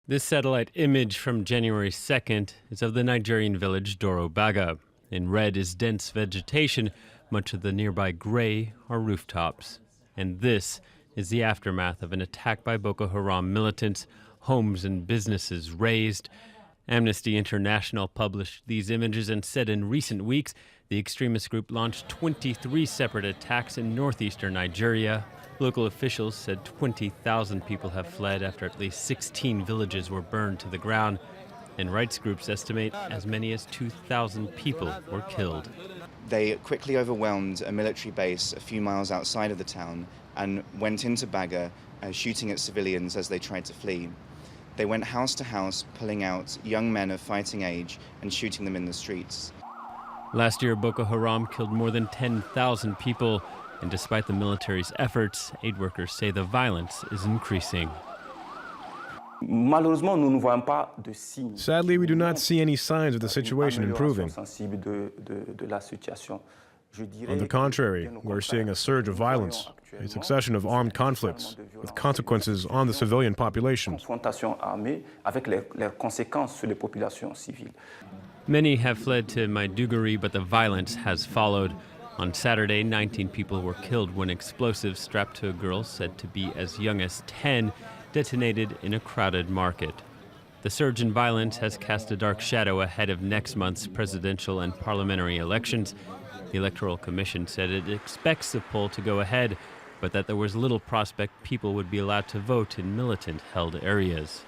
This satellite image from January 2nd is of the Nigerian village Doron Baga. In red is dense vegetation. Much of the nearby gray are rooftops. And this is the aftermath of an attack by Boko Haram militants, homes and businesses razed. Amnesty International published these images and said in recent weeks the extremist group launched 23 separate attacks in northeastern Nigeria. Local officials said 20,000 people have fled after at least 16 villages were burned to the ground, and rights groups estimate as many as 2,000 people were killed. They quickly overwhelmed a military base a few miles outside of the town and went into Baga, shooting at civilians as they tried to flee. They went house to house, pulling out young men of fighting age and shooting them in the streets. Last year, Boko Haram killed more than 10,000 people, and despite the military's efforts, aid workers say the violence is increasing. Sadly, we do not see any signs of the situation improving. On the contrary, we're seeing a surge of violence, a succession of armed conflicts, with consequences on the civilian population. Many have fled to Maiduguri, but the violence has followed. On Saturday, 19 people were killed when explosives strapped to a girl said to be as young as 10 detonated in a crowded market. The surge in violence has cast a dark shadow ahead of next month's presidential and parliamentary elections. The Electoral Commission said it expects the poll to go ahead, but that there was little prospect people would be allowed to vote in militant-held areas.